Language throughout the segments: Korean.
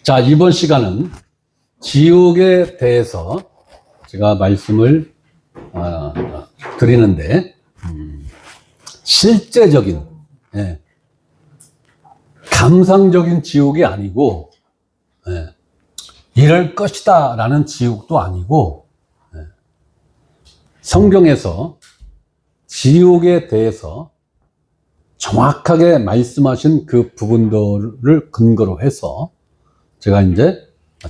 자, 이번 시간은 지옥에 대해서 제가 말씀을 드리는데, 실제적인, 감상적인 지옥이 아니고, 이럴 것이다 라는 지옥도 아니고, 성경에서 지옥에 대해서 정확하게 말씀하신 그 부분들을 근거로 해서 제가 이제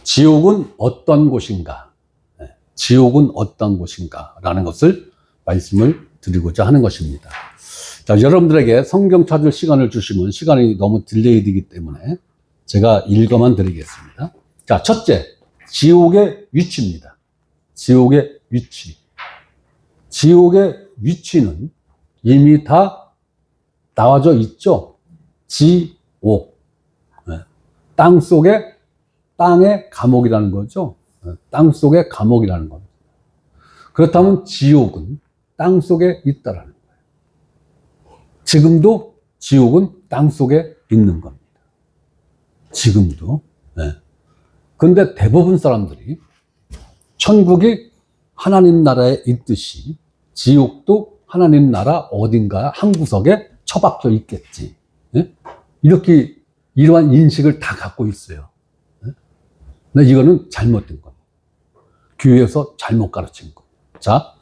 지옥은 어떤 곳인가, 지옥은 어떤 곳인가 라는 것을 말씀을 드리고자 하는 것입니다. 자, 여러분들에게 성경 찾을 시간을 주시면 시간이 너무 딜레이 되기 때문에 제가 읽어만 드리겠습니다. 자, 첫째, 지옥의 위치입니다. 지옥의 위치. 지옥의 위치는 이미 다 나와져 있죠. 지옥. 땅 속에, 땅의 감옥이라는 거죠. 땅 속의 감옥이라는 겁니다. 그렇다면 지옥은 땅 속에 있다라는 거예요. 지금도 지옥은 땅 속에 있는 겁니다. 지금도. 근데 대부분 사람들이 천국이 하나님 나라에 있듯이 지옥도 하나님 나라 어딘가 한 구석에 처박혀 있겠지. 이렇게 이러한 인식을 다 갖고 있어요. 근데 이거는 잘못된 겁니다. 교회에서 잘못 가르친 겁니다. 자,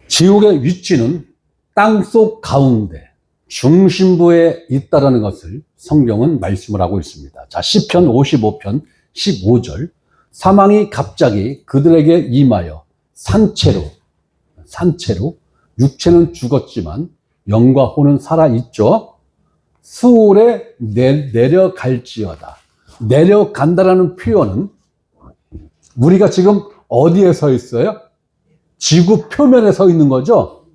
지옥의 위치는 땅속 가운데 중심부에 있다라는 것을 성경은 말씀을 하고 있습니다. 자, 시편 55편 15절. 사망이 갑자기 그들에게 임하여 산채로 육체는 죽었지만 영과 혼은 살아있죠. 수월에 내려갈지어다. 내려간다라는 표현은 우리가 지금 어디에 서 있어요? 지구 표면에 서 있는 거죠.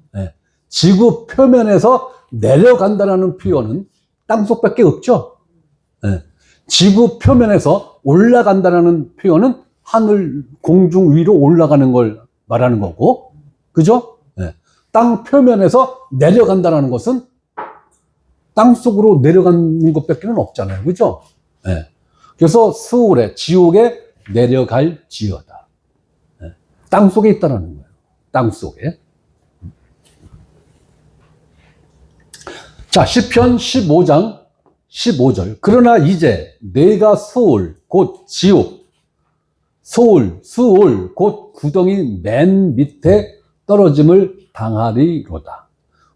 지구 표면에서 내려간다라는 표현은 땅속밖에 없죠. 지구 표면에서 올라간다라는 표현은 하늘 공중 위로 올라가는 걸 말하는 거고, 그죠? 땅 표면에서 내려간다는 것은 땅 속으로 내려가는 것밖에 없잖아요. 그죠? 그래서 수월에, 지옥에 내려갈지어다. 땅 속에 있다는 거예요. 땅 속에. 자, 시편 15장 15절. 그러나 이제 내가 소울, 곧 지옥, 수올, 곧 구덩이 맨 밑에 떨어짐을 당하리로다.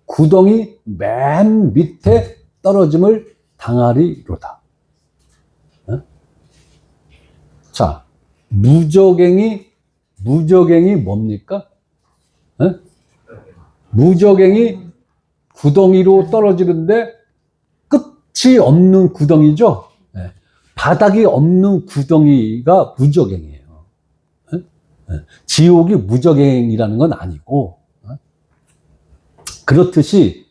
구덩이 맨 밑에 떨어짐을 당하리로다. 자, 무저갱이 뭡니까? 무저갱이 구덩이로 떨어지는데 끝이 없는 구덩이죠. 바닥이 없는 구덩이가 무저갱이에요. 지옥이 무저갱이라는 건 아니고, 그렇듯이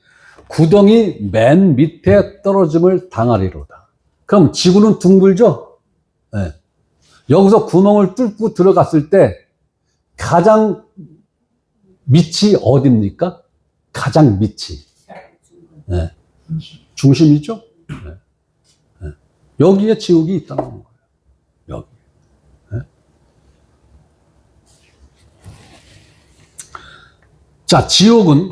구덩이 맨 밑에 떨어짐을 당하리로다. 그럼 지구는 둥글죠? 여기서 구멍을 뚫고 들어갔을 때 가장 밑이 어딥니까? 가장 밑이. 중심이죠? 여기에 지옥이 있다는 거예요. 여기. 자, 지옥은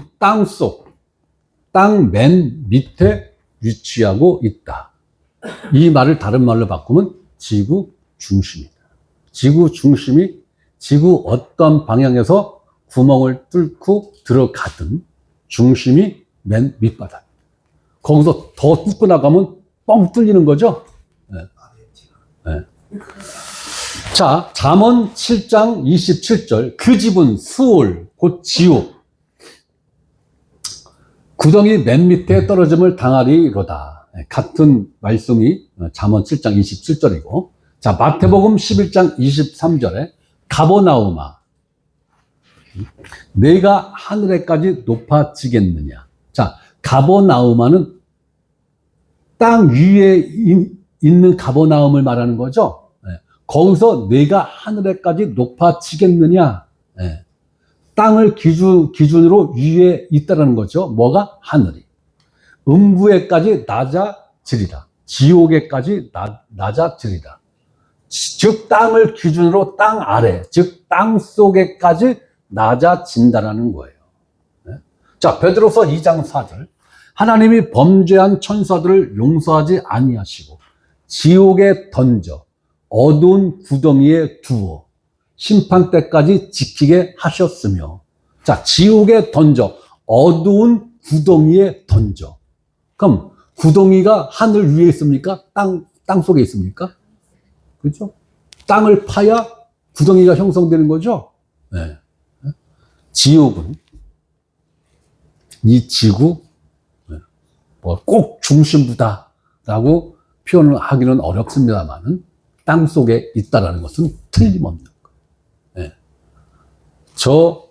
땅 맨 밑에 위치하고 있다. 이 말을 다른 말로 바꾸면 지구 중심이다. 지구 중심이 지구 어떤 방향에서 구멍을 뚫고 들어가든 중심이 맨 밑바닥. 거기서 더 뚫고 나가면 뻥 뚫리는 거죠? 자, 잠언 7장 27절. 그 집은 수올, 곧 지옥. 구덩이 맨 밑에 떨어짐을 당하리로다. 같은 말씀이 잠언 7장 27절이고. 자, 마태복음 11장 23절에 가버나움아, 내가 하늘에까지 높아지겠느냐. 자, 가버나움아는 땅 위에 있는 가버나움을 말하는 거죠. 거기서 내가 하늘에까지 높아지겠느냐. 땅을 기준으로 위에 있다는 거죠. 뭐가? 하늘이. 음부에까지 낮아지리라. 지옥에까지 낮아지리라. 즉 땅을 기준으로 땅 아래, 즉 땅 속에까지 낮아진다라는 거예요. 자, 베드로서 2장 4절. 하나님이 범죄한 천사들을 용서하지 아니하시고 지옥에 던져 어두운 구덩이에 두어 심판 때까지 지키게 하셨으며. 자, 지옥에 던져 어두운 구덩이에 던져. 그럼 구덩이가 하늘 위에 있습니까? 땅 속에 있습니까? 그렇죠? 땅을 파야 구덩이가 형성되는 거죠? 네. 지옥은 이 지구 꼭 중심부다라고 표현을 하기는 어렵습니다만은 땅 속에 있다라는 것은 틀림없는 거예요. 네. 저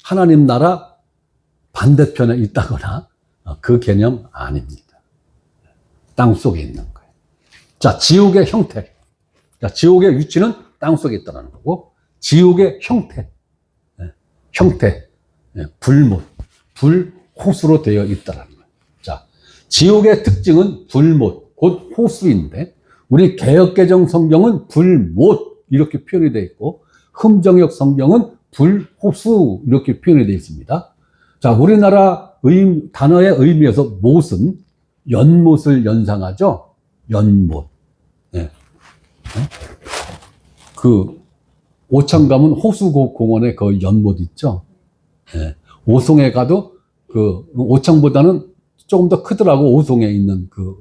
하나님 나라 반대편에 있다거나 그 개념 아닙니다. 땅 속에 있는 거예요. 자, 지옥의 형태. 자, 지옥의 위치는 땅 속에 있다는 거고, 지옥의 형태. 형태. 불못, 불호수로 되어 있다는 거예요. 자, 지옥의 특징은 불못, 곧 호수인데, 우리 개역개정 성경은 불못, 이렇게 표현이 되어 있고, 흠정역 성경은 불호수, 이렇게 표현이 되어 있습니다. 자, 우리나라 단어의 의미에서 못은 연못을 연상하죠? 연못. 예. 그, 오창 가면 호수공원에 그 연못 있죠? 예. 오송에 가도 그, 오창보다는 조금 더 크더라고, 오송에 있는 그,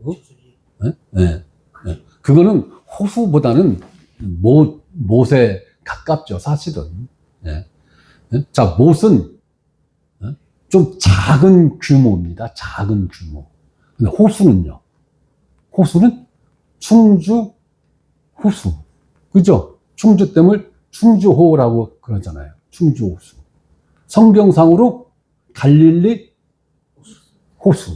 예? 예. 예. 그거는 호수보다는 못에 가깝죠, 사실은. 예. 예? 자, 못은 좀 작은 규모입니다. 작은 규모. 근데 호수는요? 호수는 충주 호수. 그죠? 충주댐을 충주호라고 그러잖아요. 충주호수. 성경상으로 갈릴리 호수.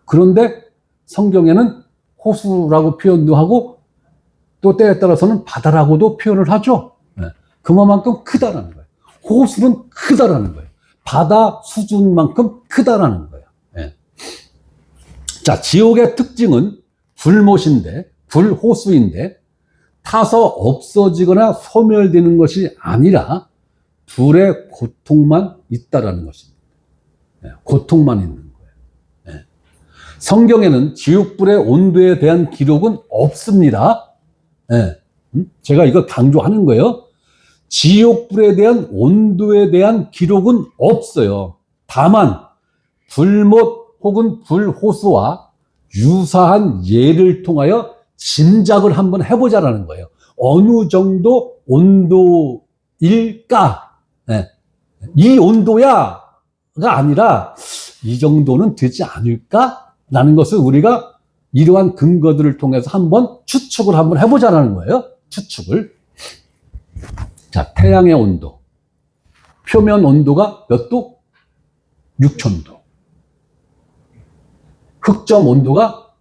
그런데 성경에는 호수라고 표현도 하고 또 때에 따라서는 바다라고도 표현을 하죠. 네. 그만큼 크다라는 거예요. 호수는 크다라는 거예요. 바다 수준만큼 크다라는 거예요. 네. 자, 지옥의 특징은 불못인데, 불호수인데, 타서 없어지거나 소멸되는 것이 아니라 불의 고통만 있다라는 것입니다. 네, 고통만 있는 거예요. 네. 성경에는 지옥불의 온도에 대한 기록은 없습니다. 네. 제가 이거 강조하는 거예요. 지옥불에 대한 온도에 대한 기록은 없어요. 다만 불못 혹은 불호수와 유사한 예를 통하여 짐작을 한번 해보자라는 거예요. 어느 정도 온도일까? 네. 이 온도야가 아니라 이 정도는 되지 않을까? 라는 것을 우리가 이러한 근거들을 통해서 한번 추측을 한번 해보자라는 거예요. 추측을. 자, 태양의 온도. 표면 온도가 몇 도? 6000도. 흑점 온도가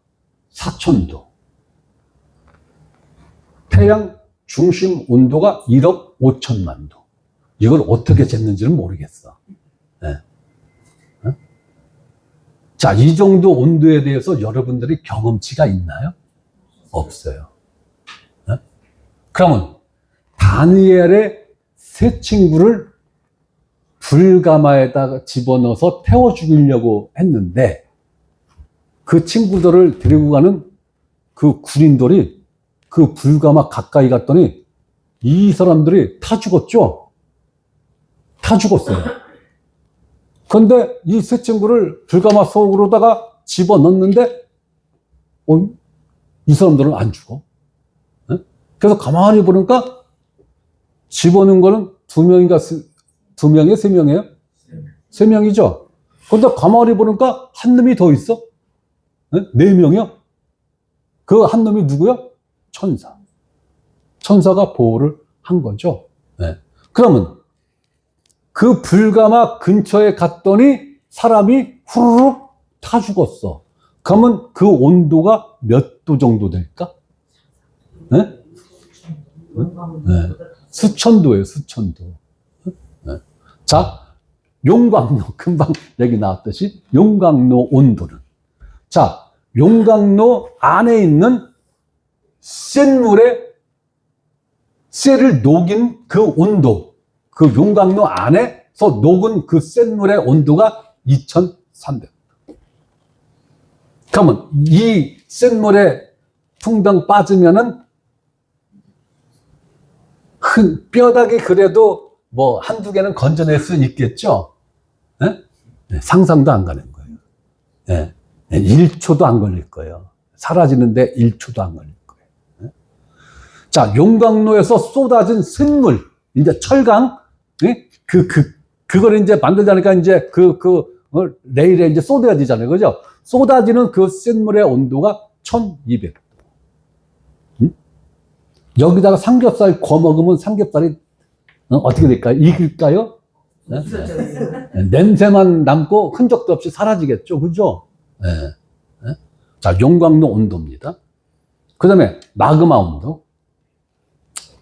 4000도. 태양 중심 온도가 1억 5천만 도. 이걸 어떻게 쟀는지는 모르겠어. 네. 자, 이 정도 온도에 대해서 여러분들이 경험치가 있나요? 없어요. 네? 그러면 다니엘의 세 친구를 불가마에다가 집어넣어서 태워 죽이려고 했는데 그 친구들을 데리고 가는 그 군인들이 그 불가마 가까이 갔더니 이 사람들이 타 죽었죠? 타 죽었어요. 그런데 이 세 친구를 불가마 속으로다가 집어넣는데 이 사람들은 안 죽어. 그래서 가만히 보니까 집어넣은 거는 2명인가 2명이에요? 3명이에요? 3명이죠? 그런데 가만히 보니까 한 놈이 더 있어. 4명이요? 그 한 놈이 누구요? 천사. 천사가 보호를 한 거죠. 네. 그러면 그 불가마 근처에 갔더니 사람이 후루룩 타 죽었어. 그러면 그 온도가 몇 도 정도 될까? 네? 네. 수천도예요, 수천도. 네. 자, 용광로, 금방 얘기 나왔듯이 용광로 온도는. 자, 용광로 안에 있는 쇠를 녹인 그 온도, 그 용광로 안에서 녹은 그 쇠물의 온도가 2300. 그러면 이 쇠물에 퉁덩 빠지면은 뼈다귀 그래도 뭐 한두 개는 건져낼 수 있겠죠? 예? 네, 상상도 안 가는 거예요. 예. 1초도 안 걸릴 거예요. 사라지는데 1초도 안 걸릴 거예요. 예? 자, 용광로에서 쏟아진 쇳물, 이제 철강, 예? 그걸 이제 만들자니까 이제 레일에 이제 쏟아야 되잖아요. 그죠? 쏟아지는 그 쇳물의 온도가 1200도. 여기다가 삼겹살 구워 먹으면 삼겹살이 어떻게 될까요? 익을까요? 네? 냄새만 남고 흔적도 없이 사라지겠죠. 그죠? 네. 네? 자, 용광로 온도입니다. 그 다음에 마그마 온도.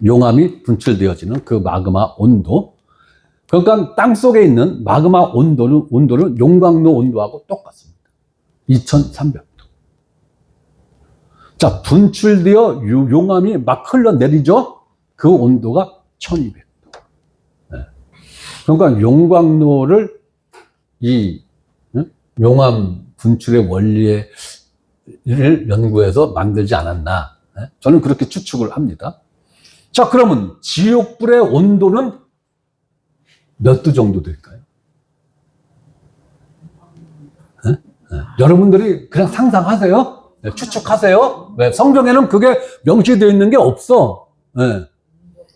용암이 분출되어지는 그 마그마 온도. 그러니까 땅 속에 있는 마그마 온도는 용광로 온도하고 똑같습니다. 2300도. 자, 분출되어 용암이 막 흘러내리죠? 그 온도가 1200도. 네. 그러니까 용광로를 용암 분출의 원리를 연구해서 만들지 않았나. 네? 저는 그렇게 추측을 합니다. 자, 그러면 지옥불의 온도는 몇 도 정도 될까요? 네? 네. 여러분들이 그냥 상상하세요. 네, 추측하세요. 왜? 성경에는 그게 명시되어 있는 게 없어. 네.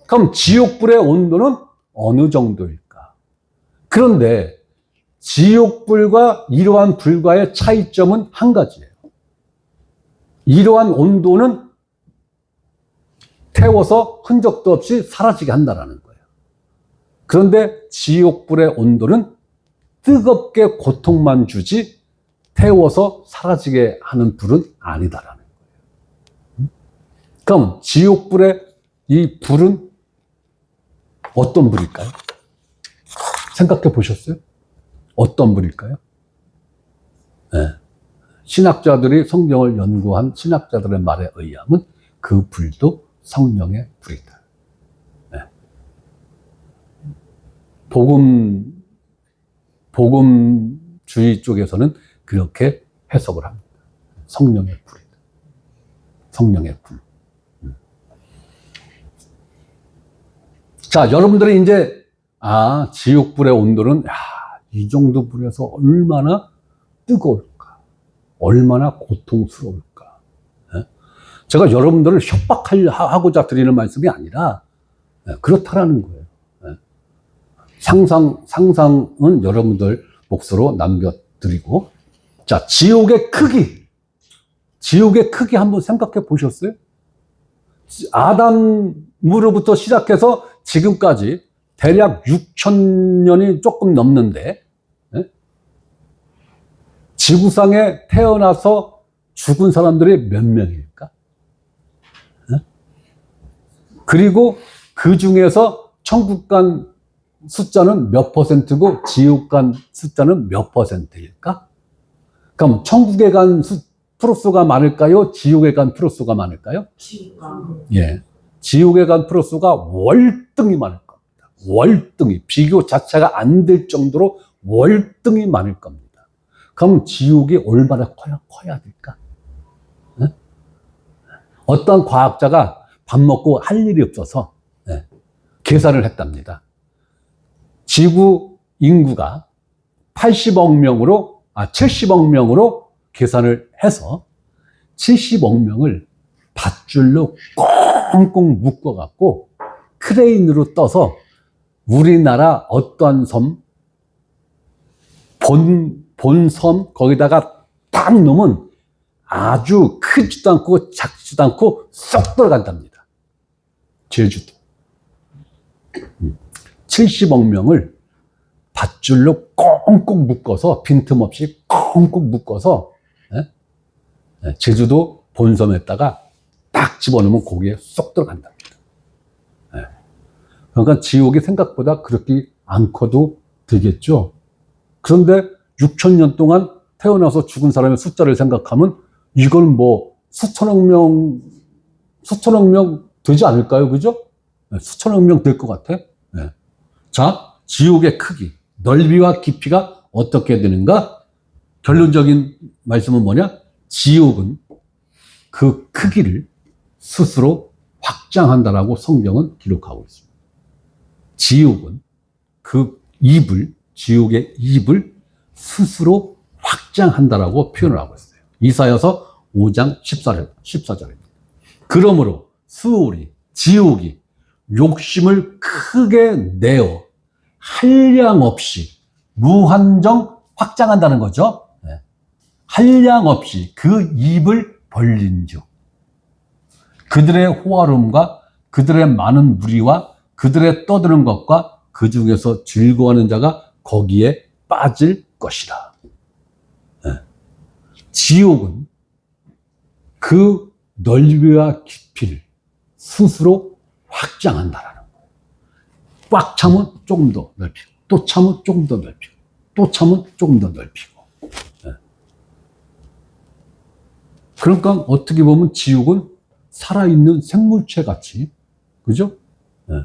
그럼 지옥불의 온도는 어느 정도일까? 그런데 지옥불과 이러한 불과의 차이점은 한 가지예요. 이러한 온도는 태워서 흔적도 없이 사라지게 한다는 거예요. 그런데 지옥불의 온도는 뜨겁게 고통만 주지 태워서 사라지게 하는 불은 아니다라는 거예요. 그럼 지옥불의 이 불은 어떤 불일까요? 생각해 보셨어요? 어떤 불일까요? 네. 신학자들이 성경을 연구한 신학자들의 말에 의하면 그 불도 성령의 불이다. 네. 복음주의 쪽에서는 그렇게 해석을 합니다. 성령의 불이다. 성령의 불. 자, 여러분들이 이제, 지옥불의 온도는, 이 정도 불에서 얼마나 뜨거울까? 얼마나 고통스러울까? 예? 제가 여러분들을 협박하고자 드리는 말씀이 아니라, 그렇다라는 거예요. 예? 상상은 여러분들 몫으로 남겨드리고, 자, 지옥의 크기 한번 생각해 보셨어요? 아담으로부터 시작해서 지금까지 대략 6,000년이 조금 넘는데, 지구상에 태어나서 죽은 사람들이 몇 명일까? 그리고 그 중에서 천국 간 숫자는 몇 %고 지옥 간 숫자는 몇 %일까? 그럼 천국에 간 프로수가 많을까요? 지옥에 간 프로수가 많을까요? 예. 지옥에 간 프로수가 월등히 많을 겁니다. 월등히. 비교 자체가 안 될 정도로 월등히 많을 겁니다. 그럼 지옥이 얼마나 커야 될까? 예? 어떤 과학자가 밥 먹고 할 일이 없어서 계산을 했답니다. 지구 인구가 70억 명으로 계산을 해서 70억 명을 밧줄로 꽁꽁 묶어갖고 크레인으로 떠서 우리나라 어떠한 섬, 본섬 거기다가 딱 놓으면 아주 크지도 않고 작지도 않고 쏙 들어간답니다. 제주도. 70억 명을 밧줄로 꽁꽁 묶어서 빈틈없이 꽁꽁 묶어서 제주도 본섬에다가 딱 집어넣으면 거기에 쏙 들어간답니다. 그러니까 지옥이 생각보다 그렇게 안 커도 되겠죠. 그런데 6,000년 동안 태어나서 죽은 사람의 숫자를 생각하면 이걸 뭐 수천억 명 되지 않을까요? 그죠? 수천억 명 될 것 같아. 네. 자, 지옥의 크기, 넓이와 깊이가 어떻게 되는가? 결론적인 말씀은 뭐냐? 지옥은 그 크기를 스스로 확장한다라고 성경은 기록하고 있습니다. 지옥은 그 지옥의 입을 스스로 확장한다라고 표현을 하고 있어요. 이사야서 5장 14절입니다. 그러므로 지옥이 욕심을 크게 내어 한량없이 무한정 확장한다는 거죠. 네. 한량없이 그 입을 벌린즉 그들의 호화로움과 그들의 많은 무리와 그들의 떠드는 것과 그 중에서 즐거워하는 자가 거기에 빠질 것이라. 네. 지옥은 그 넓이와 깊이를 스스로 확장한다라는 거예요. 꽉 차면 조금 더 넓히고, 또 차면 조금 더 넓히고, 또 차면 조금 더 넓히고. 네. 그러니까 어떻게 보면 지옥은 살아있는 생물체 같이, 그죠? 네.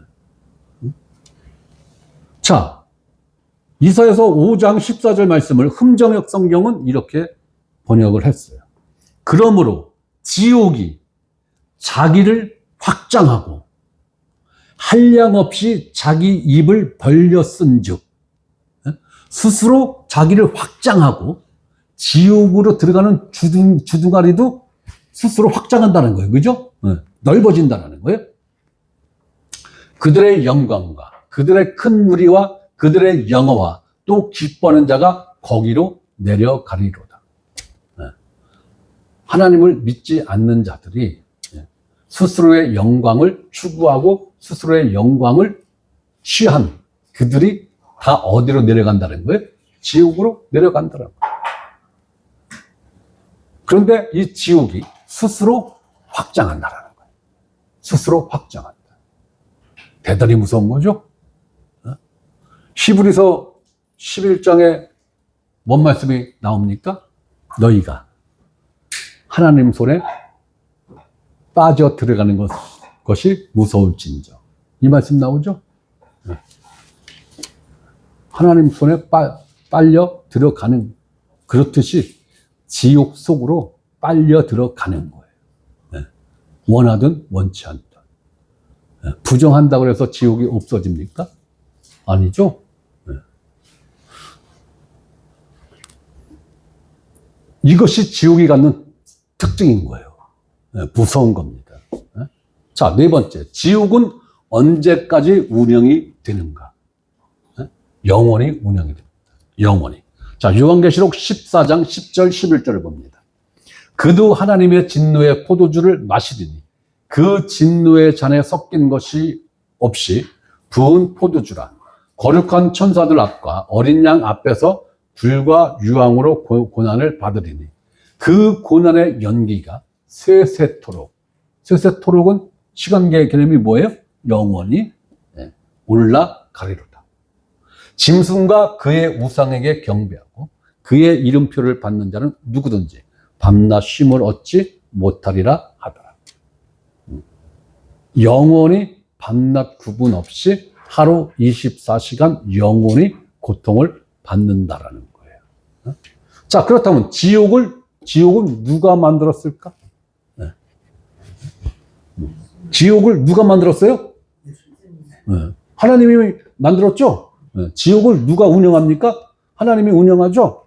자, 이사야서 5장 14절 말씀을 흠정역 성경은 이렇게 번역을 했어요. 그러므로 지옥이 자기를 확장하고 한량없이 자기 입을 벌려 쓴즉 스스로 자기를 확장하고 지옥으로 들어가는 주둥아리도 스스로 확장한다는 거예요. 그죠? 넓어진다는 거예요. 그들의 영광과 그들의 큰 무리와 그들의 영어와 또 기뻐하는 자가 거기로 내려가리로다. 하나님을 믿지 않는 자들이 스스로의 영광을 추구하고 스스로의 영광을 취한 그들이 다 어디로 내려간다는 거예요? 지옥으로 내려간다는 거예요. 그런데 이 지옥이 스스로 확장한다는 거예요. 스스로 확장한다. 대단히 무서운 거죠? 히브리서 11장에 뭔 말씀이 나옵니까? 너희가 하나님 손에 빠져 들어가는 것이 무서울진저. 이 말씀 나오죠? 하나님 손에 빨려 들어가는, 그렇듯이 지옥 속으로 빨려 들어가는 거예요. 원하든 원치 않든. 부정한다고 해서 지옥이 없어집니까? 아니죠? 이것이 지옥이 갖는 특징인 거예요. 무서운 겁니다. 자, 네 번째. 지옥은 언제까지 운영이 되는가? 영원히 운영이 됩니다. 영원히. 자, 요한계시록 14장 10절 11절을 봅니다. 그도 하나님의 진노의 포도주를 마시리니 그 진노의 잔에 섞인 것이 없이 부은 포도주라. 거룩한 천사들 앞과 어린 양 앞에서 불과 유황으로 고난을 받으리니 그 고난의 연기가 세세토록. 세세토록은 시간계의 개념이 뭐예요? 영원히 올라가리로다. 짐승과 그의 우상에게 경배하고 그의 이름표를 받는 자는 누구든지 밤낮 쉼을 얻지 못하리라 하더라. 영원히 밤낮 구분 없이 하루 24시간 영원히 고통을 받는다라는 거예요. 자, 그렇다면 지옥은 누가 만들었을까? 지옥을 누가 만들었어요? 하나님이 만들었죠? 지옥을 누가 운영합니까? 하나님이 운영하죠?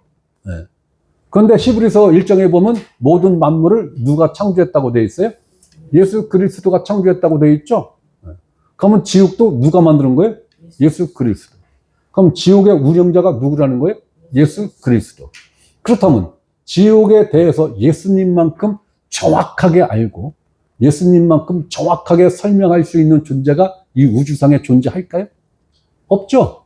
그런데 히브리서 1장에 보면 모든 만물을 누가 창조했다고 되어 있어요? 예수 그리스도가 창조했다고 되어 있죠? 그러면 지옥도 누가 만드는 거예요? 예수 그리스도. 그럼 지옥의 운영자가 누구라는 거예요? 예수 그리스도. 그렇다면 지옥에 대해서 예수님만큼 정확하게 알고 예수님만큼 정확하게 설명할 수 있는 존재가 이 우주상에 존재할까요? 없죠.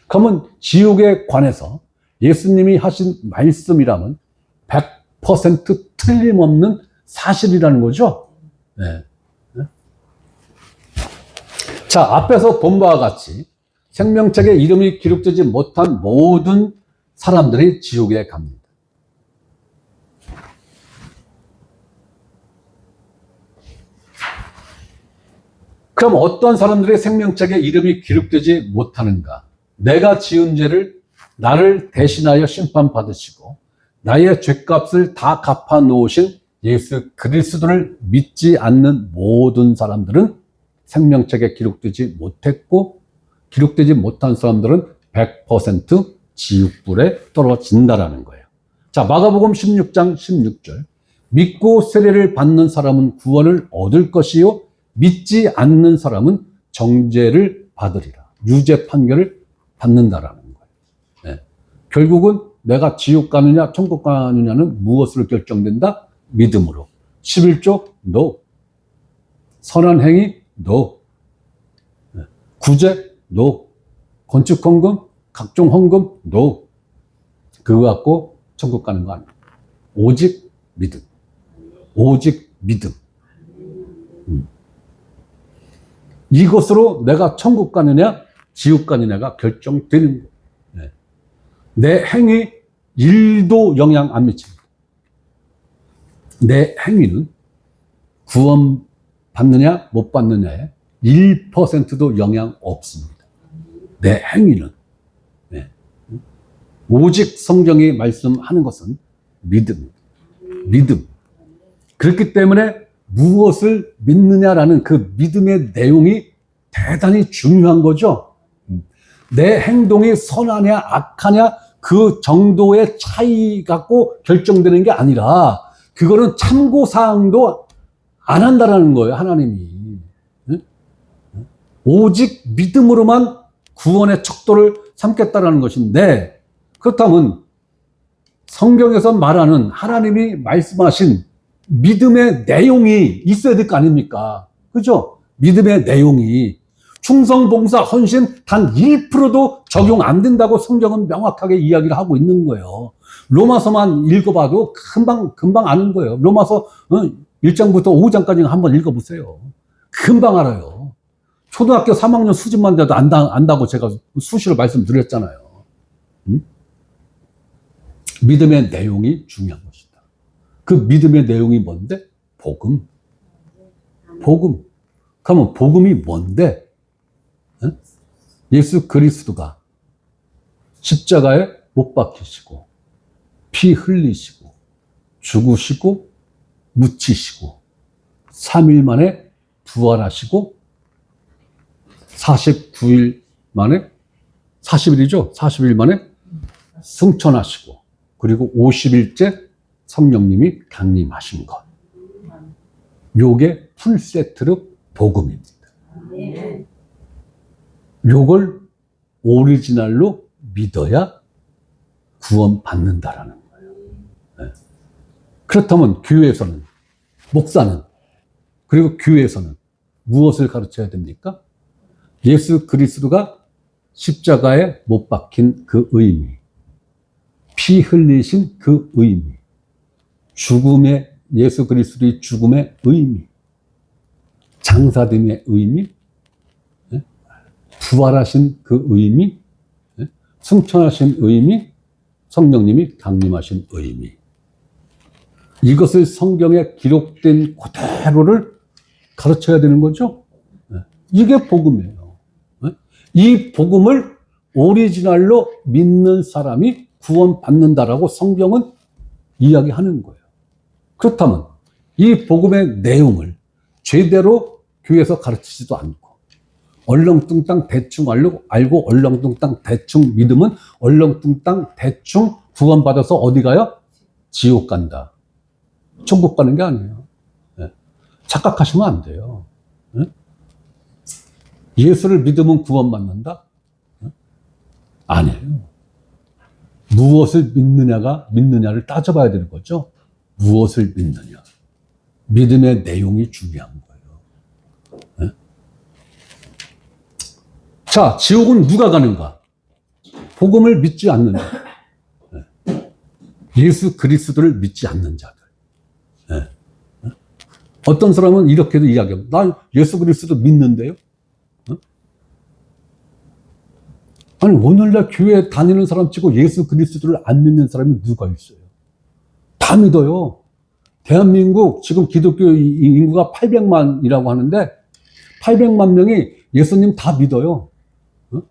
그러면 지옥에 관해서 예수님이 하신 말씀이라면 100% 틀림없는 사실이라는 거죠. 네. 자, 앞에서 본 바와 같이 생명책에 이름이 기록되지 못한 모든 사람들이 지옥에 갑니다. 그럼 어떤 사람들의 생명책에 이름이 기록되지 못하는가? 내가 지은 죄를 나를 대신하여 심판받으시고 나의 죄값을 다 갚아 놓으신 예수 그리스도를 믿지 않는 모든 사람들은 생명책에 기록되지 못했고, 기록되지 못한 사람들은 100% 지옥불에 떨어진다라는 거예요. 자, 마가복음 16장 16절. 믿고 세례를 받는 사람은 구원을 얻을 것이요 믿지 않는 사람은 정죄를 받으리라. 유죄 판결을 받는다라는 거예요. 네. 결국은 내가 지옥 가느냐 천국 가느냐는 무엇으로 결정된다? 믿음으로. 11조 no. 선한 행위 no. 구제 no. 건축헌금 각종 헌금 no. 그거 갖고 천국 가는 거 아니에요. 오직 믿음. 오직 믿음. 이것으로 내가 천국 가느냐 지옥 가느냐가 결정되는 거예요. 네. 내 행위 1도 영향 안 미칩니다. 내 행위는 구원 받느냐 못 받느냐에 1%도 영향 없습니다. 내 행위는. 네. 오직 성경이 말씀하는 것은 믿음. 믿음. 그렇기 때문에 무엇을 믿느냐라는 그 믿음의 내용이 대단히 중요한 거죠. 내 행동이 선하냐 악하냐 그 정도의 차이 갖고 결정되는 게 아니라 그거는 참고사항도 안 한다라는 거예요, 하나님이. 오직 믿음으로만 구원의 척도를 삼겠다라는 것인데, 그렇다면 성경에서 말하는 하나님이 말씀하신 믿음의 내용이 있어야 될 거 아닙니까? 그죠? 믿음의 내용이. 충성, 봉사, 헌신 단 1%도 적용 안 된다고 성경은 명확하게 이야기를 하고 있는 거예요. 로마서만 읽어봐도 금방 아는 거예요. 로마서 1장부터 5장까지 한번 읽어보세요. 금방 알아요. 초등학교 3학년 수준만 돼도 안다고 제가 수시로 말씀드렸잖아요. 믿음의 내용이 중요한 것이다. 그 믿음의 내용이 뭔데? 복음. 복음. 그러면 복음이 뭔데? 예수 그리스도가 십자가에 못 박히시고 피 흘리시고 죽으시고 묻히시고 3일 만에 부활하시고 49일 만에 40일이죠. 40일 만에 승천하시고 그리고 50일째 성령님이 강림하신 것. 요게 풀세트로 복음입니다. 요걸 오리지널로 믿어야 구원받는다라는 거예요. 네. 그렇다면 교회에서는, 목사는, 그리고 교회에서는 무엇을 가르쳐야 됩니까? 예수 그리스도가 십자가에 못 박힌 그 의미, 피 흘리신 그 의미, 죽음의, 예수 그리스도의 죽음의 의미, 장사됨의 의미, 부활하신 그 의미, 승천하신 의미, 성령님이 강림하신 의미. 이것을 성경에 기록된 그대로를 가르쳐야 되는 거죠. 이게 복음이에요. 이 복음을 오리지널로 믿는 사람이 구원받는다라고 성경은 이야기하는 거예요. 그렇다면 이 복음의 내용을 제대로 교회에서 가르치지도 않고 얼렁뚱땅 대충 알고 얼렁뚱땅 대충 믿으면 얼렁뚱땅 대충 구원받아서 어디 가요? 지옥 간다. 천국 가는 게 아니에요. 착각하시면 안 돼요. 예수를 믿으면 구원받는다? 아니에요. 무엇을 믿느냐를 따져봐야 되는 거죠. 무엇을 믿느냐. 믿음의 내용이 중요한 거예요. 자, 지옥은 누가 가는가? 복음을 믿지 않는 자들. 예수 그리스도를 믿지 않는 자들. 어떤 사람은 이렇게도 이야기합니다. 난 예수 그리스도 믿는데요? 아니, 오늘날 교회 다니는 사람 치고 예수 그리스도를 안 믿는 사람이 누가 있어요? 다 믿어요. 대한민국 지금 기독교 인구가 800만이라고 하는데 800만 명이 예수님 다 믿어요. 어?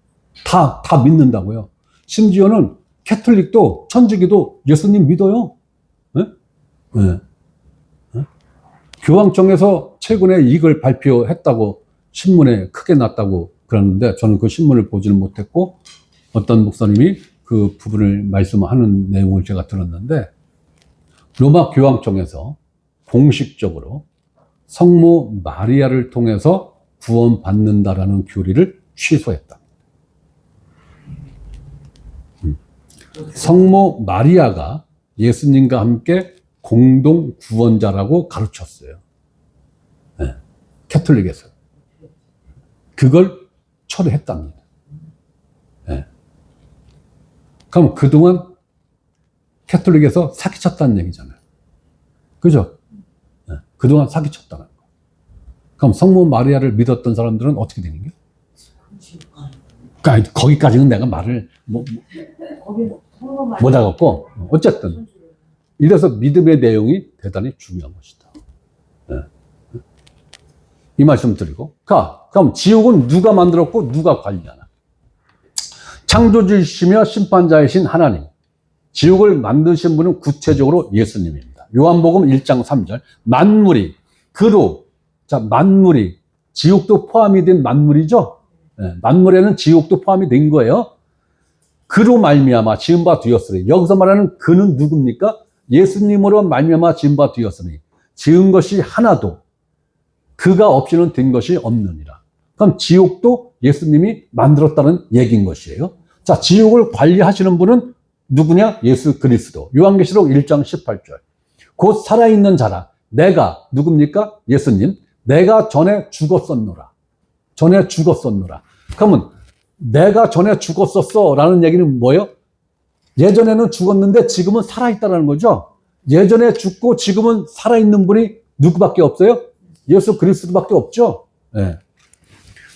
다 믿는다고요. 심지어는 캐톨릭도, 천주교도 예수님 믿어요. 네? 네. 네? 교황청에서 최근에 이걸 발표했다고 신문에 크게 났다고 그러는데 저는 그 신문을 보지는 못했고 어떤 목사님이 그 부분을 말씀하는 내용을 제가 들었는데 로마 교황청에서 공식적으로 성모 마리아를 통해서 구원받는다라는 교리를 취소했다. 성모 마리아가 예수님과 함께 공동 구원자라고 가르쳤어요. 네. 캐톨릭에서. 그걸 철회했답니다. 네. 그럼 그동안 캐톨릭에서 사기쳤다는 얘기잖아요. 그죠? 네. 그동안 사기쳤다는 거. 그럼 성모 마리아를 믿었던 사람들은 어떻게 되는 게? 그러니까 거기까지는 내가 말을 못 하겠고 어쨌든 이래서 믿음의 내용이 대단히 중요한 것이다. 네. 이 말씀 드리고 그럼 지옥은 누가 만들었고 누가 관리하나? 창조주이시며 심판자이신 하나님. 지옥을 만드신 분은 구체적으로 예수님입니다. 요한복음 1장 3절 만물이 그로 만물이 지옥도 포함이 된 만물이죠. 네, 만물에는 지옥도 포함이 된 거예요. 그로 말미암아 지은 바 되었으니 여기서 말하는 그는 누굽니까? 예수님으로 말미암아 지은 바 되었으니 지은 것이 하나도 그가 없이는 된 것이 없느니라. 그럼 지옥도 예수님이 만들었다는 얘기인 것이에요. 자, 지옥을 관리하시는 분은 누구냐? 예수 그리스도. 요한계시록 1장 18절. 곧 살아있는 자라. 내가 누굽니까? 예수님. 내가 전에 죽었었노라. 전에 죽었었노라. 그러면 내가 전에 죽었었어 라는 얘기는 뭐예요? 예전에는 죽었는데 지금은 살아있다는 거죠. 예전에 죽고 지금은 살아있는 분이 누구밖에 없어요? 예수 그리스도밖에 없죠. 네.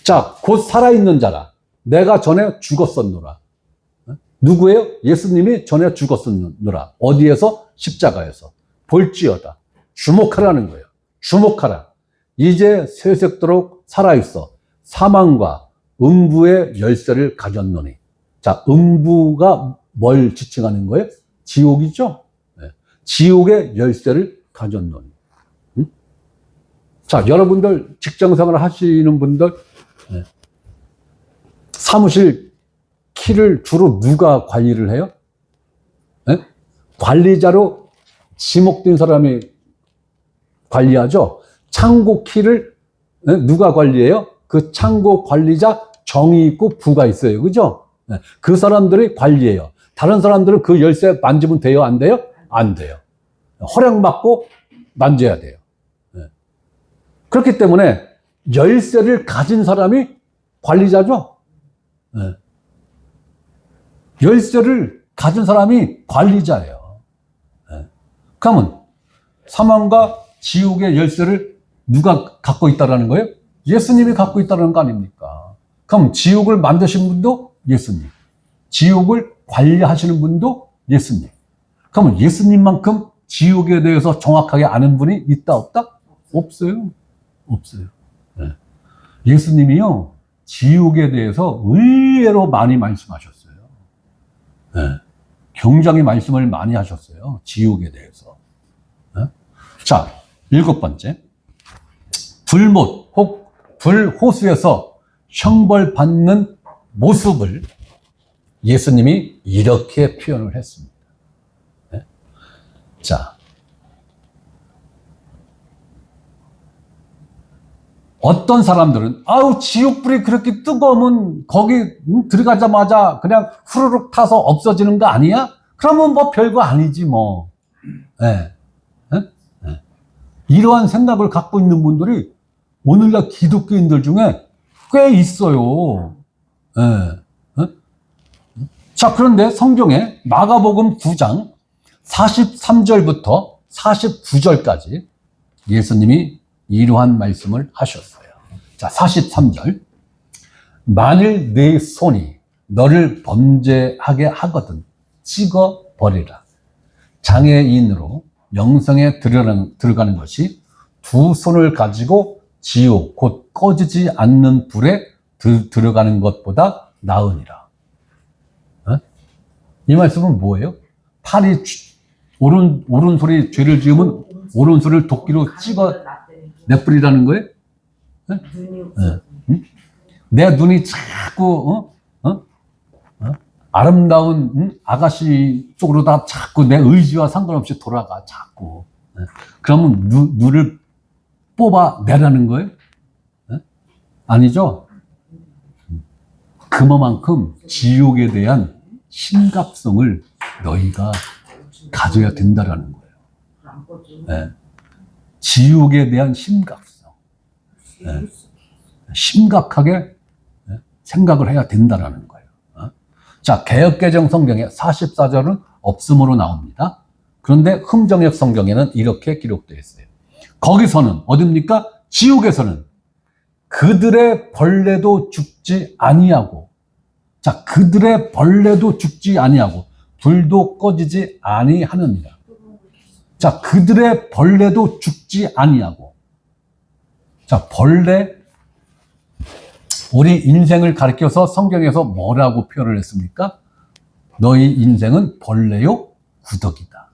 자, 곧 살아있는 자라. 내가 전에 죽었었노라. 누구예요? 예수님이 전에 죽었었노라. 어디에서? 십자가에서. 볼지어다. 주목하라는 거예요. 주목하라. 이제 세색도록 살아있어. 사망과 음부의 열쇠를 가졌노니. 자, 음부가 뭘 지칭하는 거예요? 지옥이죠? 네. 지옥의 열쇠를 가졌노니. 자, 여러분들 직장생활 하시는 분들 네. 사무실 키를 주로 누가 관리를 해요? 네? 관리자로 지목된 사람이 관리하죠. 창고 키를 네? 누가 관리해요? 그 창고 관리자 정이 있고 부가 있어요. 그죠? 네. 그 사람들이 관리해요. 다른 사람들은 그 열쇠 만지면 돼요? 안 돼요? 안 돼요. 허락받고 만져야 돼요. 네. 그렇기 때문에 열쇠를 가진 사람이 관리자죠? 네. 열쇠를 가진 사람이 관리자예요. 네. 그러면 사망과 지옥의 열쇠를 누가 갖고 있다는 거예요? 예수님이 갖고 있다는 거 아닙니까? 그럼 지옥을 만드신 분도 예수님. 지옥을 관리하시는 분도 예수님. 그러면 예수님만큼 지옥에 대해서 정확하게 아는 분이 있다 없다? 없어요. 없어요. 네. 예수님이요. 지옥에 대해서 의외로 많이 말씀하셨어요. 네. 굉장히 말씀을 많이 하셨어요. 지옥에 대해서. 네. 자, 7번째. 불못 혹 불호수에서 형벌받는 모습을 예수님이 이렇게 표현을 했습니다. 네. 자, 어떤 사람들은 아우 지옥불이 그렇게 뜨거우면 거기 들어가자마자 그냥 후루룩 타서 없어지는 거 아니야? 그러면 뭐 별거 아니지 뭐. 네. 네? 네. 이러한 생각을 갖고 있는 분들이 오늘날 기독교인들 중에 꽤 있어요. 네. 네? 자, 그런데 성경에 마가복음 9장 43절부터 49절까지 예수님이 이러한 말씀을 하셨어요. 자, 43절. 만일 네 손이 너를 범죄하게 하거든 찍어 버리라. 장애인으로 영성에 들어가는 것이 두 손을 가지고 지옥 곧 꺼지지 않는 불에 들어가는 것보다 나으니라. 이 말씀은 뭐예요? 팔이 오른손이 죄를 지으면 오른손을 도끼로 찍어 내버리라는 거예요? 내 눈이 자꾸 아름다운 아가씨 쪽으로 다 자꾸 내 의지와 상관없이 돌아가 자꾸. 그러면 눈을 뽑아내라는 거예요? 아니죠? 그만큼 지옥에 대한 심각성을 너희가 가져야 된다라는 거예요. 지옥에 대한 심각성. 심각하게 생각을 해야 된다라는 거예요. 자, 개역개정 성경에 44절은 없음으로 나옵니다. 그런데 흥정역 성경에는 이렇게 기록되어 있어요. 거기서는 어딥니까? 지옥에서는 그들의 벌레도 죽지 아니하고, 자, 그들의 벌레도 죽지 아니하고 불도 꺼지지 아니하느니라. 자, 그들의 벌레도 죽지 아니하고. 자, 벌레, 우리 인생을 가리켜서 성경에서 뭐라고 표현을 했습니까? 너희 인생은 벌레요 구더기다.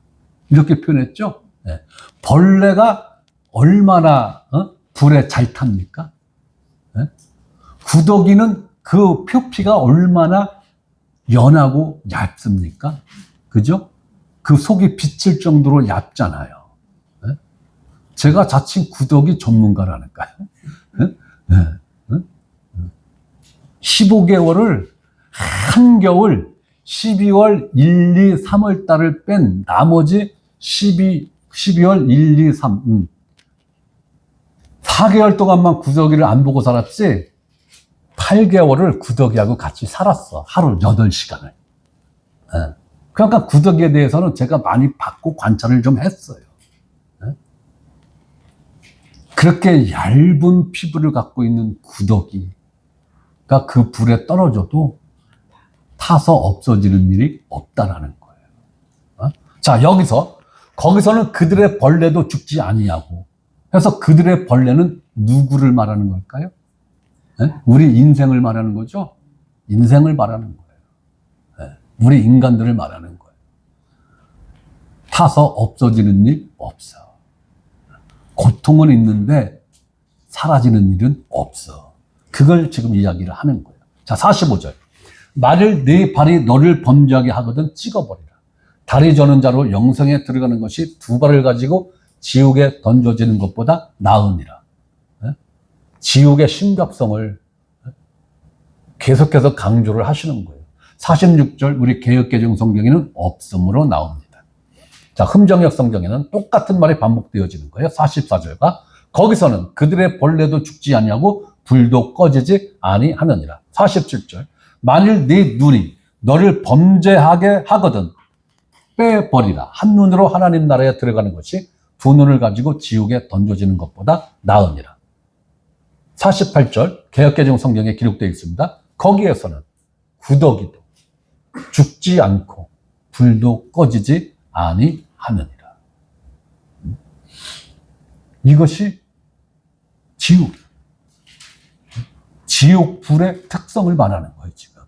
이렇게 표현했죠? 네. 벌레가 얼마나 불에 잘 탑니까? 네? 구더기는 그 표피가 얼마나 연하고 얇습니까? 그죠? 그 속이 비칠 정도로 얇잖아요. 네? 제가 자칭 구더기 전문가라니까요. 네? 15개월을 한겨울 12월 1, 2, 3월 달을 뺀 나머지 12월 1, 2, 3 4개월 동안만 구더기를 안 보고 살았지 8개월을 구더기하고 같이 살았어. 하루 8시간을. 그러니까 구더기에 대해서는 제가 많이 봤고 관찰을 좀 했어요. 그렇게 얇은 피부를 갖고 있는 구더기가 그 불에 떨어져도 타서 없어지는 일이 없다라는 거예요. 자, 거기서는 그들의 벌레도 죽지 아니하고 해서 그들의 벌레는 누구를 말하는 걸까요? 우리 인생을 말하는 거죠? 인생을 말하는 거예요. 우리 인간들을 말하는 거예요. 타서 없어지는 일 없어. 고통은 있는데 사라지는 일은 없어. 그걸 지금 이야기를 하는 거예요. 자, 45절. 만일 네 발이 너를 범죄하게 하거든 찍어버리라. 다리 저는 자로 영생에 들어가는 것이 두 발을 가지고 지옥에 던져지는 것보다 나으니라. 지옥의 심각성을 계속해서 강조를 하시는 거예요. 46절 우리 개역개정 성경에는 없음으로 나옵니다. 자, 흠정역 성경에는 똑같은 말이 반복되어지는 거예요. 44절과 거기서는 그들의 벌레도 죽지 아니하고 불도 꺼지지 아니하느니라. 47절 만일 네 눈이 너를 범죄하게 하거든 빼버리라. 한 눈으로 하나님 나라에 들어가는 것이 두 눈을 가지고 지옥에 던져지는 것보다 나으니라. 48절 개역개정 성경에 기록되어 있습니다. 거기에서는 구더기도 죽지 않고 불도 꺼지지 아니하느니라. 이것이 지옥불의 특성을 말하는 거예요. 지금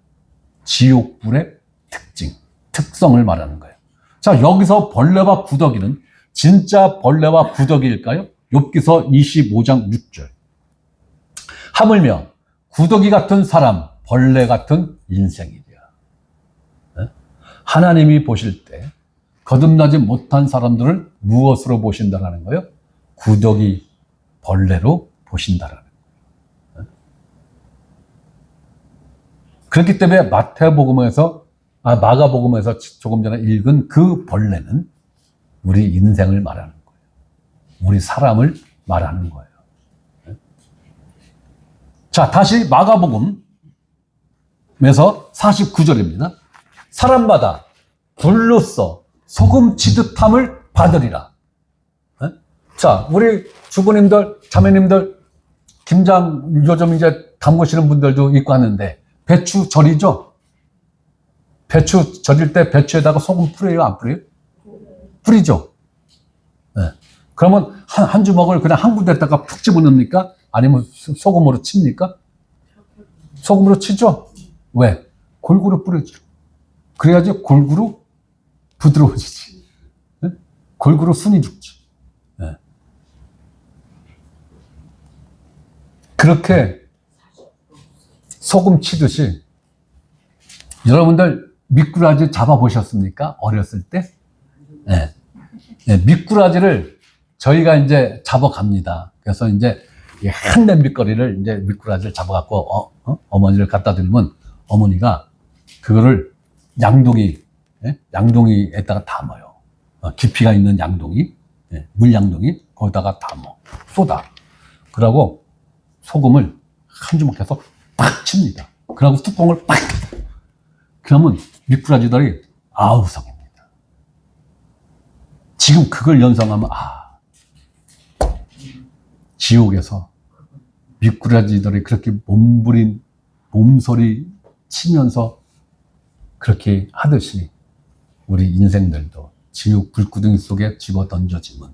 지옥불의 특성을 말하는 거예요. 자, 여기서 벌레와 구더기는 진짜 벌레와 구더기일까요? 욥기서 25장 6절. 하물며 구더기 같은 사람, 벌레 같은 인생이랴. 하나님이 보실 때 거듭나지 못한 사람들을 무엇으로 보신다라는 거예요? 구더기, 벌레로 보신다라는 거예요. 그렇기 때문에 마가복음에서 조금 전에 읽은 그 벌레는 우리 인생을 말하는 거예요. 우리 사람을 말하는 거예요. 자, 다시 마가복음에서 49절입니다. 사람마다 불로써 소금 치듯함을 받으리라. 자, 우리 주부님들, 자매님들, 김장 요즘 이제 담그시는 분들도 있고 하는데 배추 절이죠? 배추 절일 때 배추에다가 소금 뿌려요, 안 뿌려요? 뿌리죠? 네. 그러면 한 주먹을 그냥 한 군데다가 푹 집어넣습니까? 아니면 소금으로 칩니까? 소금으로 치죠? 왜? 골고루 뿌려줘. 그래야지 골고루 부드러워지지. 네? 골고루 순이 죽지. 네. 그렇게 소금 치듯이 여러분들 미꾸라지 잡아보셨습니까? 어렸을 때? 네. 네, 미꾸라지를 저희가 이제 잡아갑니다. 그래서 이제 한 냄비거리를 이제 미꾸라지를 잡아갖고 어머니를 갖다 드리면 어머니가 그거를 양동이, 예? 양동이에다가 담아요. 깊이가 있는 양동이, 예, 물양동이 거기다가 담어 쏟아. 그러고 소금을 한 주먹 해서 팍 칩니다. 그러고 뚜껑을 팍. 그러면 미꾸라지들이 아우성입니다. 지금 그걸 연상하면 지옥에서 미꾸라지들이 그렇게 몸소리 치면서 그렇게 하듯이 우리 인생들도 지옥 불구덩이 속에 집어 던져지면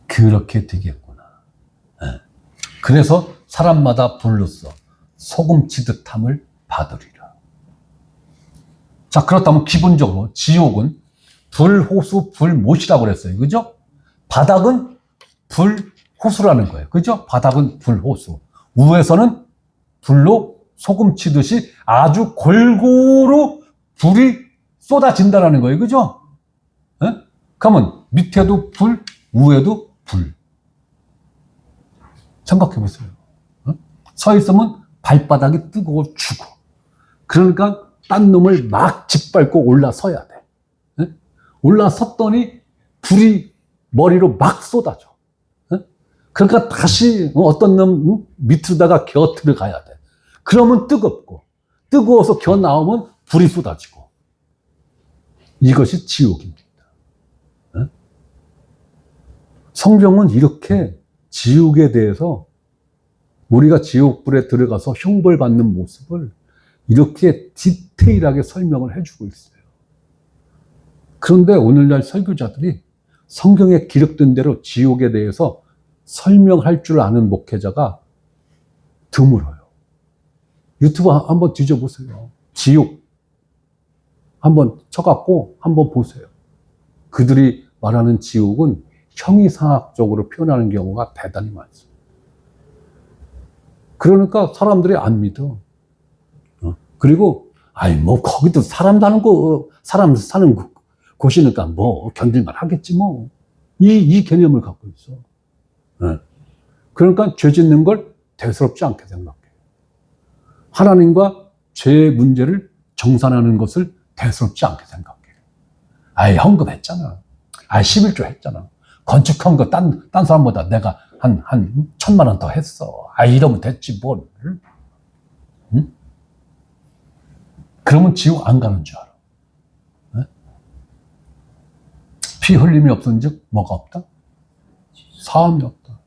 그렇게 되겠구나. 네. 그래서 사람마다 불로써 소금 치듯함을 받으리라. 자, 그렇다면 기본적으로 지옥은 불호수 불못이라고 그랬어요. 그죠? 바닥은 불호수라는 거예요. 그죠? 바닥은 불호수. 위에서는 불로 소금 치듯이 아주 골고루 불이 쏟아진다라는 거예요. 그죠? 네? 그러면 밑에도 불, 위에도 불. 생각해 보세요. 서 있으면 발바닥이 뜨거워 죽어. 그러니까 딴 놈을 막 짓밟고 올라서야 돼. 네? 올라섰더니 불이 머리로 막 쏟아져. 네? 그러니까 다시 어떤 놈 밑으로다가 겨 들어가야 돼. 그러면 뜨겁고, 뜨거워서 겨 나오면 불이 쏟아지고. 이것이 지옥입니다. 네? 성경은 이렇게 지옥에 대해서 우리가 지옥불에 들어가서 형벌받는 모습을 이렇게 디테일하게 설명을 해주고 있어요. 그런데 오늘날 설교자들이 성경에 기록된 대로 지옥에 대해서 설명할 줄 아는 목회자가 드물어요. 유튜브 한번 뒤져보세요. 지옥 한번 쳐갖고 한번 보세요. 그들이 말하는 지옥은 형이상학적으로 표현하는 경우가 대단히 많습니다. 그러니까 사람들이 안 믿어. 그리고 거기도 사람 사는 곳이니까 견딜만 하겠지 이 개념을 갖고 있어. 그러니까 죄 짓는 걸 대수롭지 않게 생각해. 하나님과 죄의 문제를 정산하는 것을 대수롭지 않게 생각해. 헌금했잖아. 11조 했잖아. 건축한 거 딴 사람보다 내가 한 1,000만 원 더 했어. 이러면 됐지 뭘. 응? 그러면 지옥 안 가는 줄 알아. 네? 피 흘림이 없은 즉 뭐가 없다? 사함이 없다.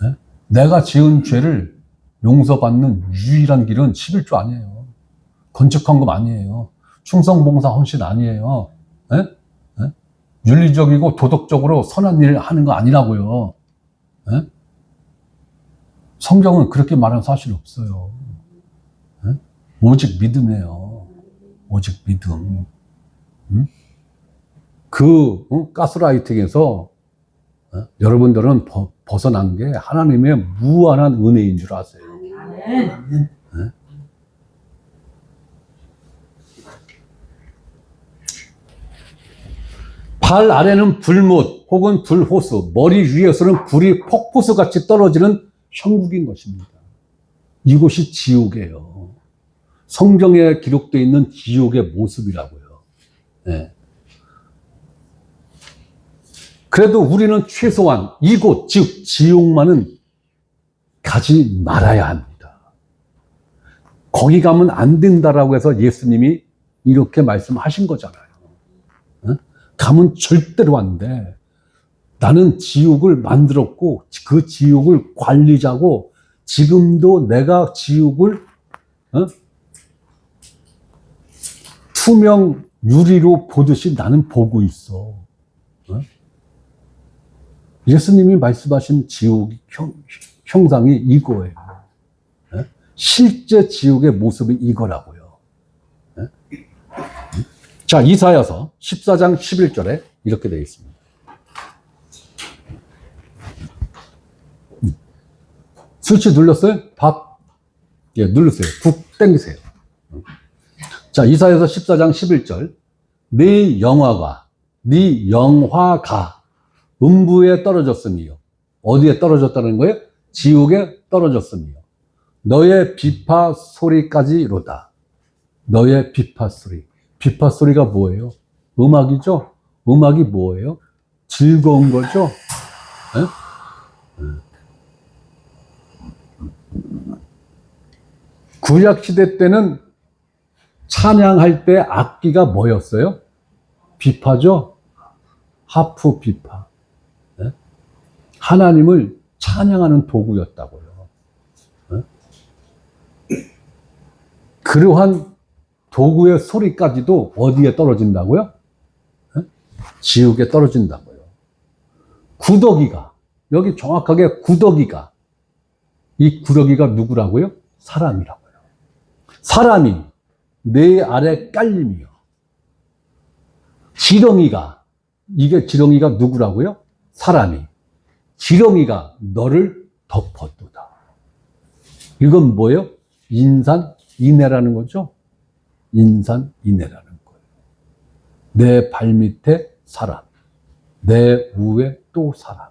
네? 내가 지은 죄를 용서받는 유일한 길은 11조 아니에요. 건축헌금 아니에요. 충성봉사 헌신 아니에요. 네? 네? 윤리적이고 도덕적으로 선한 일을 하는 거 아니라고요. 네? 성경은 그렇게 말하는 사실이 없어요. 네? 오직 믿음이에요. 오직 믿음. 가스라이팅에서 여러분들은 벗어난 게 하나님의 무한한 은혜인 줄 아세요. 네? 발 아래는 불못 혹은 불호수, 머리 위에서는 불이 폭포수같이 떨어지는 천국인 것입니다. 이곳이 지옥이에요. 성경에 기록되어 있는 지옥의 모습이라고요. 네. 그래도 우리는 최소한 이곳, 즉 지옥만은 가지 말아야 합니다. 거기 가면 안 된다라고 해서 예수님이 이렇게 말씀하신 거잖아요. 네? 가면 절대로 안 돼. 나는 지옥을 만들었고 그 지옥을 관리자고 지금도 내가 지옥을 투명 유리로 보듯이 나는 보고 있어. 예수님이 말씀하신 지옥 형상이 이거예요. 예? 실제 지옥의 모습이 이거라고요. 예? 자, 이사야서 14장 11절에 이렇게 되어 있습니다. 스위치 눌렀어요? 예, 누르세요. 국 땡기세요. 자, 이사야서 14장 11절. 네 영화가 음부에 떨어졌으며. 어디에 떨어졌다는 거예요? 지옥에 떨어졌으며. 너의 비파 소리까지로다. 너의 비파 소리. 비파 소리가 뭐예요? 음악이죠? 음악이 뭐예요? 즐거운 거죠? 네? 구약시대 때는 찬양할 때 악기가 뭐였어요? 비파죠? 하프 비파. 네? 하나님을 찬양하는 도구였다고요. 네? 그러한 도구의 소리까지도 어디에 떨어진다고요? 네? 지옥에 떨어진다고요. 구더기가, 여기 정확하게 구더기가, 이 구더기가 누구라고요? 사람이라고요. 사람이 내 아래 깔림이요. 이게 지렁이가 누구라고요? 사람이. 지렁이가 너를 덮어두다. 이건 뭐예요? 인산인해라는 거죠? 인산인해라는 거예요. 내 발밑에 사람, 내 위에 또 사람.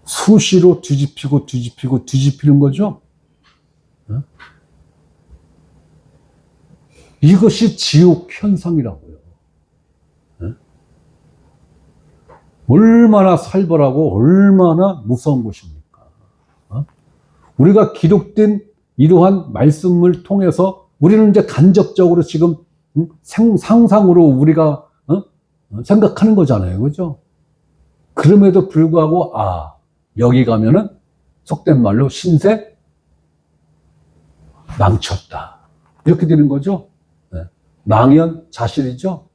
수시로 뒤집히는 거죠? 이것이 지옥 현상이라고요. 얼마나 살벌하고 얼마나 무서운 것입니까? 우리가 기록된 이러한 말씀을 통해서 우리는 이제 간접적으로 지금 상상으로 우리가 생각하는 거잖아요. 그죠? 그럼에도 불구하고 여기 가면은 속된 말로 신세 망쳤다. 이렇게 되는 거죠. 망연 자실이죠.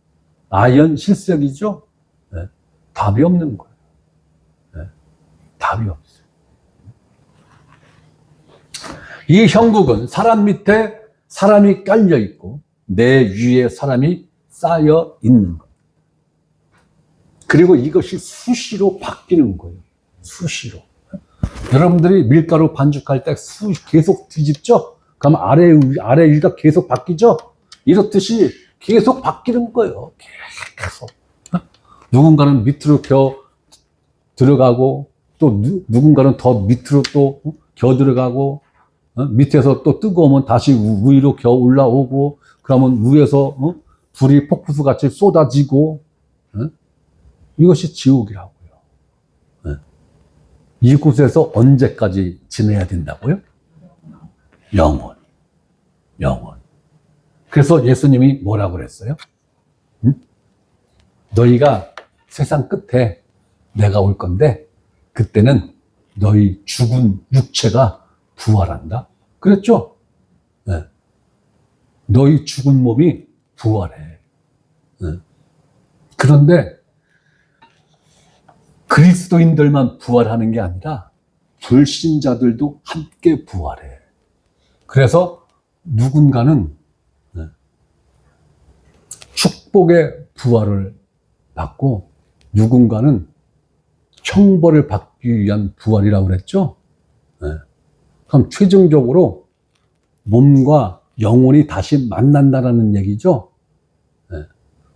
아연 실색이죠. 답이 없는 거예요. 답이 없어요. 이 형국은 사람 밑에 사람이 깔려 있고 내 위에 사람이 쌓여 있는 거예요. 그리고 이것이 수시로 바뀌는 거예요. 수시로. 여러분들이 밀가루 반죽할 때 계속 뒤집죠? 그럼 아래 위가 계속 바뀌죠? 이렇듯이 계속 바뀌는 거예요. 계속. 누군가는 밑으로 들어가고, 또 누군가는 더 밑으로 또 들어가고, 밑에서 또 뜨거우면 다시 위로 올라오고, 그러면 위에서 불이 폭포수 같이 쏟아지고, 이것이 지옥이라고요. 이곳에서 언제까지 지내야 된다고요? 영원. 그래서 예수님이 뭐라고 그랬어요? 너희가 세상 끝에 내가 올 건데 그때는 너희 죽은 육체가 부활한다. 그랬죠? 네. 너희 죽은 몸이 부활해. 네. 그런데 그리스도인들만 부활하는 게 아니라 불신자들도 함께 부활해. 그래서 누군가는 축복의 부활을 받고 누군가는 형벌을 받기 위한 부활이라고 그랬죠. 그럼 최종적으로 몸과 영혼이 다시 만난다는 얘기죠.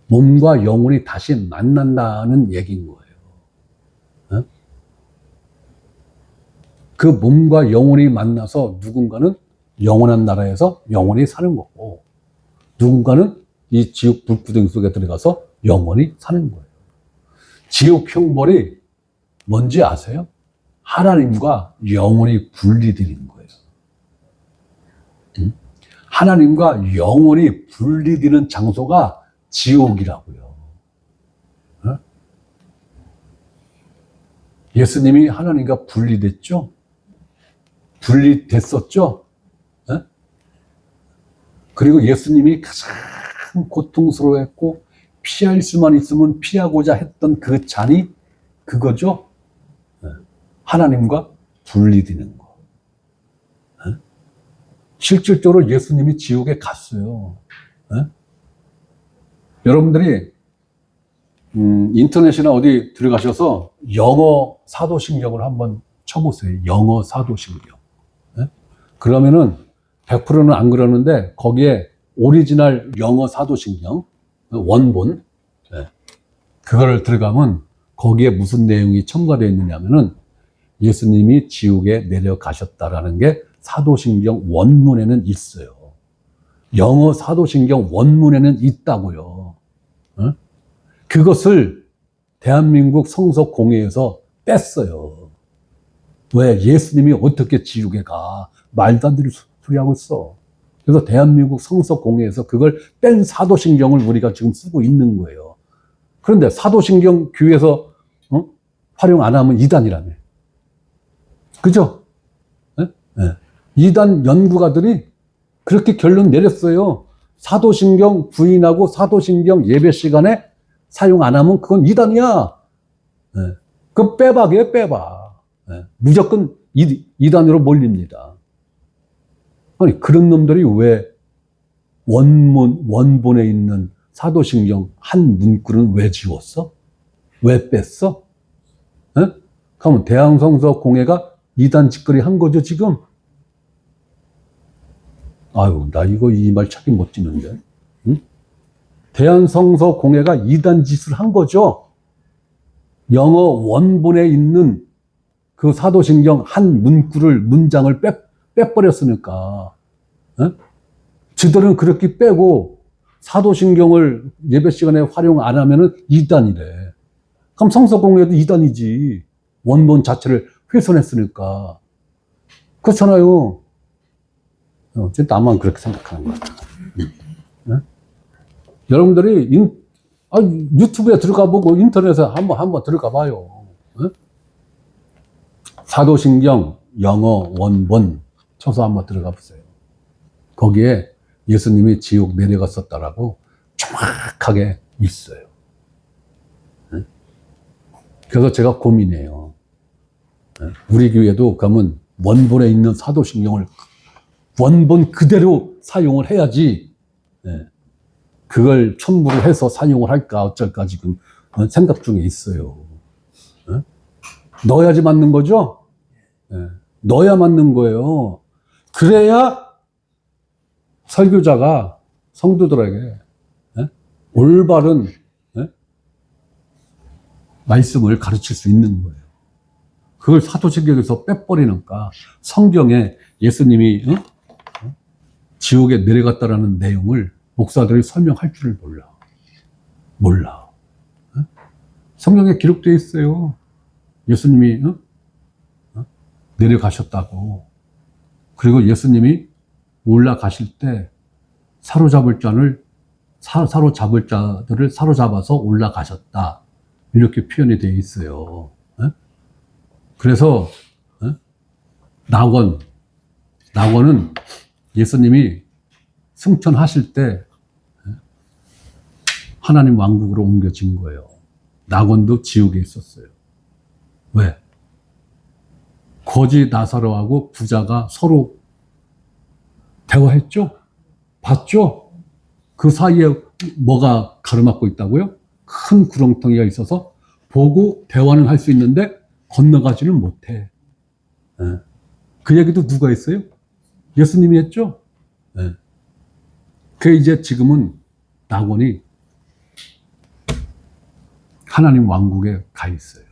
몸과 영혼이 다시 만난다는 얘기인 거예요. 그 몸과 영혼이 만나서 누군가는 영원한 나라에서 영원히 사는 거고 누군가는 이 지옥 불구덩이 속에 들어가서 영원히 사는 거예요. 지옥 형벌이 뭔지 아세요? 하나님과 영원히 분리되는 거예요. 하나님과 영원히 분리되는 장소가 지옥이라고요. 예수님이 하나님과 분리됐죠? 분리됐었죠? 그리고 예수님이 가장 고통스러워했고 피할 수만 있으면 피하고자 했던 그 잔이 그거죠. 하나님과 분리되는 거. 실질적으로 예수님이 지옥에 갔어요. 여러분들이 인터넷이나 어디 들어가셔서 영어 사도신경을 한번 쳐보세요. 영어 사도신경. 그러면은 100%는 안 그러는데 거기에 오리지널 영어 사도신경 원본 그거를 들어가면 거기에 무슨 내용이 첨가되어 있느냐면은 예수님이 지옥에 내려가셨다라는 게 사도신경 원문에는 있어요. 영어 사도신경 원문에는 있다고요. 그것을 대한민국 성서공회에서 뺐어요. 왜? 예수님이 어떻게 지옥에 가? 말도 안 되는 소리 하고 있어. 그래서 대한민국 성서공회에서 그걸 뺀 사도신경을 우리가 지금 쓰고 있는 거예요. 그런데 사도신경 교회에서 활용 안 하면 이단이라며. 그죠? 이단 연구가들이 그렇게 결론 내렸어요. 사도신경 부인하고 사도신경 예배 시간에 사용 안 하면 그건 이단이야. 그건 빼박이에요, 빼박. 무조건 이단으로 몰립니다. 아니, 그런 놈들이 왜 원본에 있는 사도신경 한 문구는 왜 지웠어? 왜 뺐어? 그러면 대한성서공회가 이단 짓거리 한 거죠, 지금? 아유, 나 이 말 찾기 못 지는데. 응? 대한성서공회가 이단 짓을 한 거죠. 영어 원본에 있는 그 사도신경 한 문장을 빼버렸으니까. 지들은 그렇게 빼고 사도신경을 예배 시간에 활용 안 하면은 이단이래. 그럼 성서공회도 이단이지. 원본 자체를 훼손했으니까. 그렇잖아요. 나만 그렇게 생각하는 것 같아요. 여러분들이 유튜브에 들어가 보고 인터넷에 한번 들어가 봐요. 사도신경 영어 원본 쳐서 한번 들어가 보세요. 거기에 예수님이 지옥 내려갔었다라고 정확하게 있어요. 그래서 제가 고민해요. 우리 교회도 그러면 원본에 있는 사도신경을 원본 그대로 사용을 해야지 그걸 첨부를 해서 사용을 할까 어쩔까 지금 생각 중에 있어요. 넣어야지 맞는 거죠? 넣어야 맞는 거예요. 그래야 설교자가 성도들에게 올바른 말씀을 가르칠 수 있는 거예요. 그걸 사도신경에서 빼버리니까 성경에 예수님이 지옥에 내려갔다라는 내용을 목사들이 설명할 줄을 몰라. 성경에 기록되어 있어요. 예수님이 내려가셨다고. 그리고 예수님이 올라가실 때 사로잡을 자들을 사로잡아서 올라가셨다. 이렇게 표현이 되어 있어요. 그래서 낙원은 예수님이 승천하실 때 하나님 왕국으로 옮겨진 거예요. 낙원도 지옥에 있었어요. 왜? 거지 나사로하고 부자가 서로 대화했죠? 봤죠? 그 사이에 뭐가 가로막고 있다고요? 큰 구렁텅이가 있어서 보고 대화는 할 수 있는데 건너가지는 못해. 그 얘기도 누가 했어요? 예수님이 했죠? 그 이제 지금은 낙원이 하나님 왕국에 가 있어요.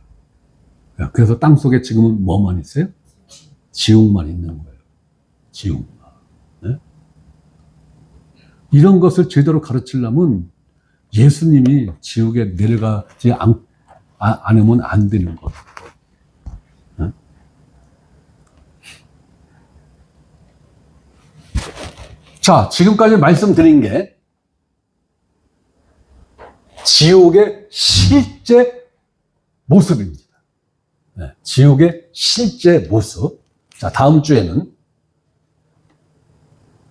그래서 땅속에 지금은 뭐만 있어요? 지옥만 있는 거예요. 지옥만. 이런 것을 제대로 가르치려면 예수님이 지옥에 내려가지 않으면 안 되는 거예요. 자, 지금까지 말씀드린 게 지옥의 실제 모습입니다. 지옥의 실제 모습. 자, 다음 주에는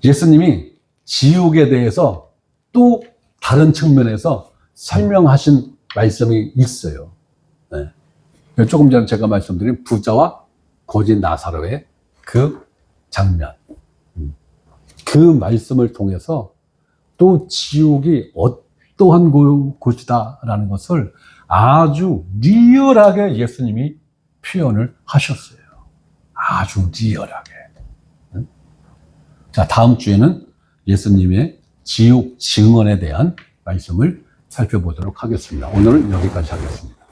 예수님이 지옥에 대해서 또 다른 측면에서 설명하신 말씀이 있어요. 조금 전에 제가 말씀드린 부자와 거지 나사로의 그 장면. 그 말씀을 통해서 또 지옥이 어떠한 곳이다라는 것을 아주 리얼하게 예수님이 표현을 하셨어요. 아주 리얼하게. 자, 다음 주에는 예수님의 지옥 증언에 대한 말씀을 살펴보도록 하겠습니다. 오늘은 여기까지 하겠습니다.